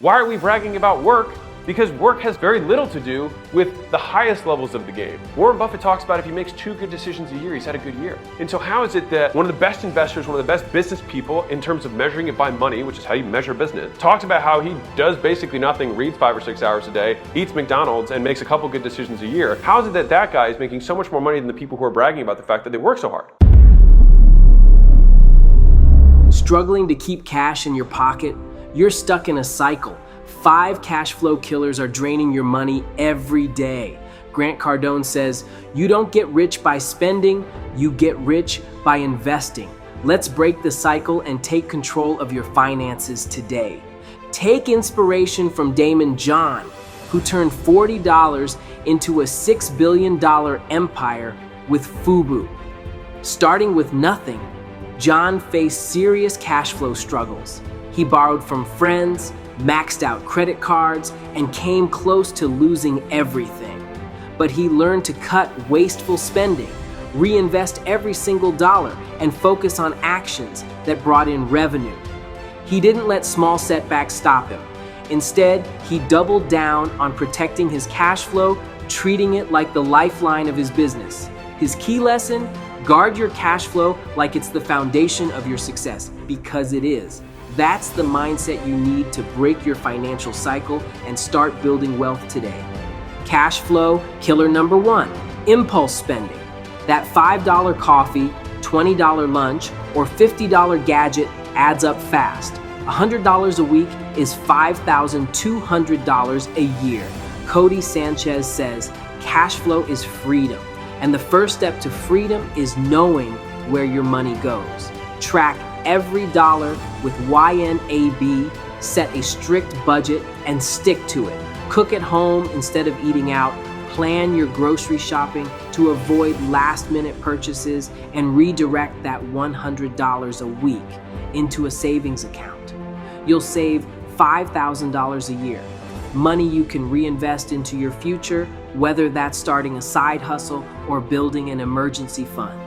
Why are we bragging about work? Because work has very little to do with the highest levels of the game. Warren Buffett talks about if he makes 2 good decisions a year, he's had a good year. And so how is it that one of the best investors, one of the best business people in terms of measuring it by money, which is how you measure business, talks about how he does basically nothing, reads 5 or 6 hours a day, eats McDonald's, and makes a couple good decisions a year? How is it that that guy is making so much more money than the people who are bragging about the fact that they work so hard? Struggling to keep cash in your pocket? You're stuck in a cycle. 5 cash flow killers are draining your money every day. Grant Cardone says, "You don't get rich by spending, you get rich by investing." Let's break the cycle and take control of your finances today. Take inspiration from Damon John, who turned $40 into a $6 billion empire with FUBU. Starting with nothing, John faced serious cash flow struggles. He borrowed from friends, maxed out credit cards, and came close to losing everything. But he learned to cut wasteful spending, reinvest every single dollar, and focus on actions that brought in revenue. He didn't let small setbacks stop him. Instead, he doubled down on protecting his cash flow, treating it like the lifeline of his business. His key lesson: guard your cash flow like it's the foundation of your success, because it is. That's the mindset you need to break your financial cycle and start building wealth today. Cash flow killer number 1, impulse spending. That $5 coffee, $20 lunch, or $50 gadget adds up fast. $100 a week is $5,200 a year. Cody Sanchez says, cash flow is freedom. And the first step to freedom is knowing where your money goes. Track every dollar with YNAB, set a strict budget, and stick to it. Cook at home instead of eating out. Plan your grocery shopping to avoid last-minute purchases and redirect that $100 a week into a savings account. You'll save $5,000 a year. Money you can reinvest into your future, whether that's starting a side hustle or building an emergency fund.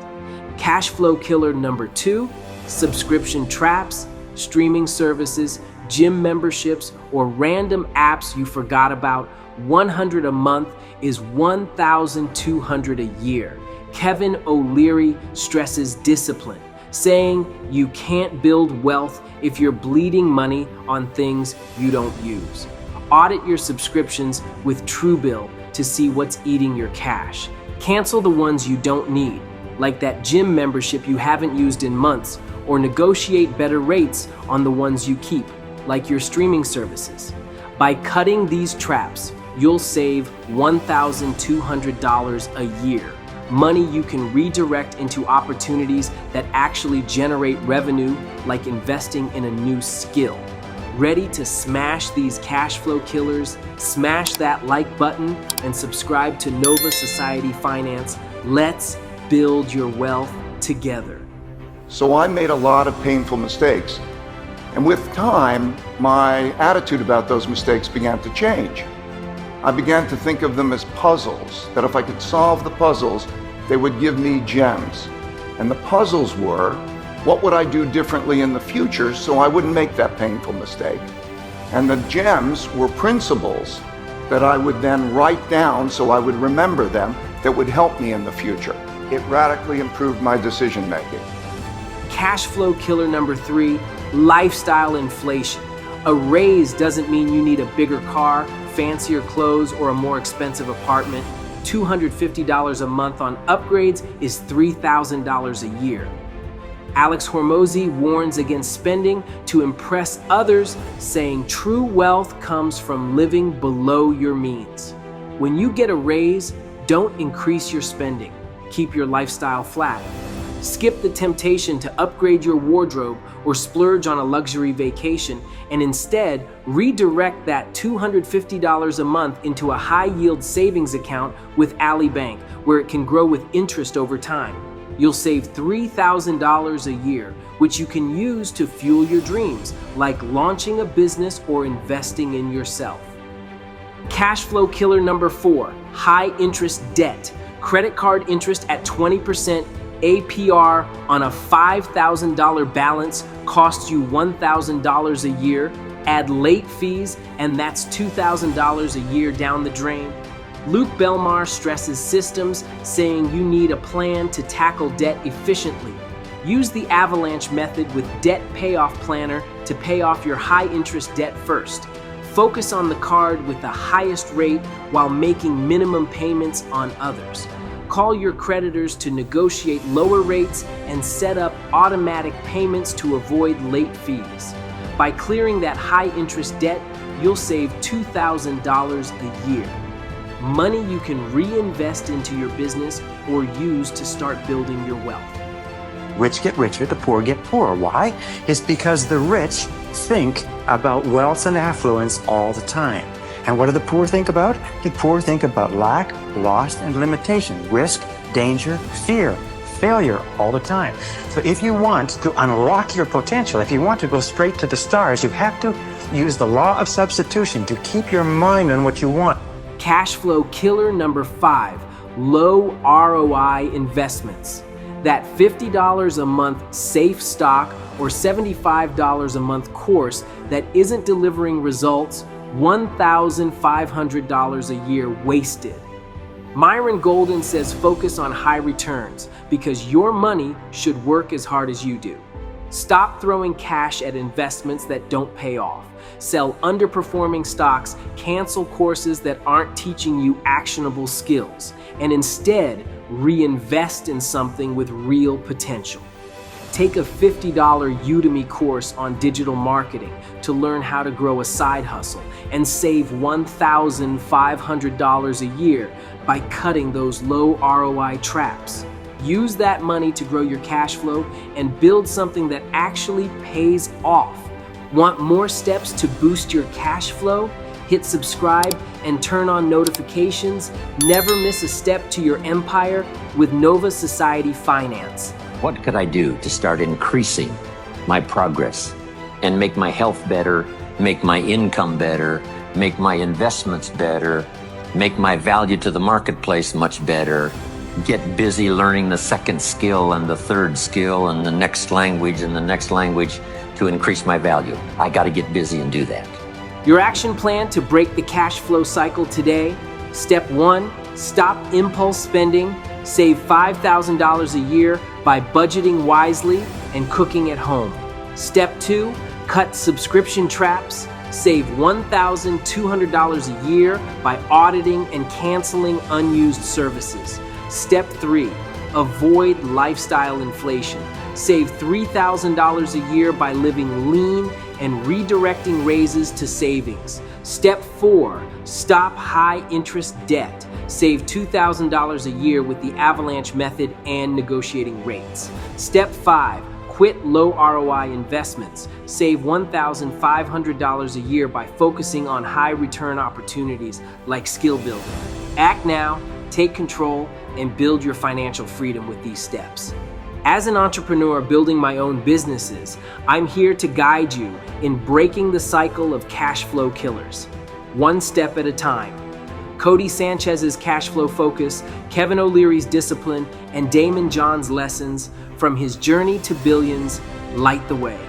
Cash flow killer number 2, subscription traps, streaming services, gym memberships, or random apps you forgot about. $100 a month is $1,200 a year. Kevin O'Leary stresses discipline, saying you can't build wealth if you're bleeding money on things you don't use. Audit your subscriptions with Truebill to see what's eating your cash. Cancel the ones you don't need, like that gym membership you haven't used in months, or negotiate better rates on the ones you keep, like your streaming services. By cutting these traps, you'll save $1,200 a year, money you can redirect into opportunities that actually generate revenue, like investing in a new skill. Ready to smash these cash flow killers? Smash that like button and subscribe to Nova Society Finance. Let's build your wealth together. So I made a lot of painful mistakes. And with time, my attitude about those mistakes began to change. I began to think of them as puzzles, that if I could solve the puzzles, they would give me gems. And the puzzles were, what would I do differently in the future so I wouldn't make that painful mistake? And the gems were principles that I would then write down so I would remember them, that would help me in the future. It radically improved my decision making. Cash flow killer number 3, lifestyle inflation. A raise doesn't mean you need a bigger car, fancier clothes, or a more expensive apartment. $250 a month on upgrades is $3,000 a year. Alex Hormozi warns against spending to impress others, saying true wealth comes from living below your means. When you get a raise, don't increase your spending. Keep your lifestyle flat. Skip the temptation to upgrade your wardrobe or splurge on a luxury vacation, and instead redirect that $250 a month into a high-yield savings account with Ally Bank, where it can grow with interest over time. You'll save $3,000 a year, which you can use to fuel your dreams, like launching a business or investing in yourself. Cash flow killer number 4, high interest debt. Credit card interest at 20% APR on a $5,000 balance costs you $1,000 a year. Add late fees, and that's $2,000 a year down the drain. Luke Belmar stresses systems, saying you need a plan to tackle debt efficiently. Use the avalanche method with Debt Payoff Planner to pay off your high-interest debt first. Focus on the card with the highest rate while making minimum payments on others. Call your creditors to negotiate lower rates and set up automatic payments to avoid late fees. By clearing that high-interest debt, you'll save $2,000 a year. Money you can reinvest into your business or use to start building your wealth. Rich get richer, the poor get poorer. Why? It's because the rich think about wealth and affluence all the time. And what do the poor think about? The poor think about lack, loss, and limitation, risk, danger, fear, failure all the time. So if you want to unlock your potential, if you want to go straight to the stars, you have to use the law of substitution to keep your mind on what you want. Cash flow killer number 5, low ROI investments. That $50 a month safe stock or $75 a month course that isn't delivering results, $1,500 a year wasted. Myron Golden says focus on high returns because your money should work as hard as you do. Stop throwing cash at investments that don't pay off. Sell underperforming stocks, cancel courses that aren't teaching you actionable skills, and instead reinvest in something with real potential. Take a $50 Udemy course on digital marketing to learn how to grow a side hustle and save $1,500 a year by cutting those low ROI traps. Use that money to grow your cash flow and build something that actually pays off. Want more steps to boost your cash flow? Hit subscribe and turn on notifications. Never miss a step to your empire with Nova Society Finance. What could I do to start increasing my progress and make my health better, make my income better, make my investments better, make my value to the marketplace much better, get busy learning the second skill and the third skill and the next language and the next language to increase my value? I got to get busy and do that. Your action plan to break the cash flow cycle today. Step 1, stop impulse spending. Save $5,000 a year by budgeting wisely and cooking at home. Step 2, cut subscription traps. Save $1,200 a year by auditing and canceling unused services. Step 3, avoid lifestyle inflation. Save $3,000 a year by living lean and redirecting raises to savings. Step 4, stop high interest debt. Save $2,000 a year with the avalanche method and negotiating rates. Step 5, quit low ROI investments. Save $1,500 a year by focusing on high return opportunities like skill building. Act now, take control, and build your financial freedom with these steps. As an entrepreneur building my own businesses, I'm here to guide you in breaking the cycle of cash flow killers, one step at a time. Cody Sanchez's cash flow focus, Kevin O'Leary's discipline, and Damon John's lessons from his journey to billions light the way.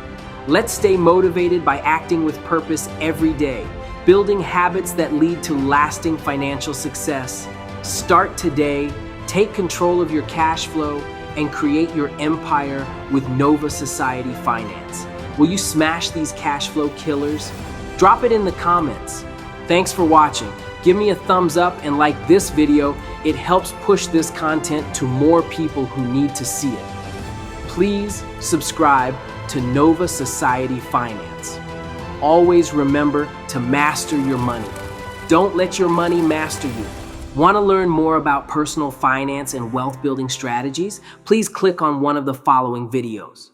Let's stay motivated by acting with purpose every day, building habits that lead to lasting financial success. Start today, take control of your cash flow, and create your empire with Nova Society Finance. Will you smash these cash flow killers? Drop it in the comments. Thanks for watching. Give me a thumbs up and like this video. It helps push this content to more people who need to see it. Please subscribe to Nova Society Finance. Always remember to master your money. Don't let your money master you. Want to learn more about personal finance and wealth building strategies? Please click on one of the following videos.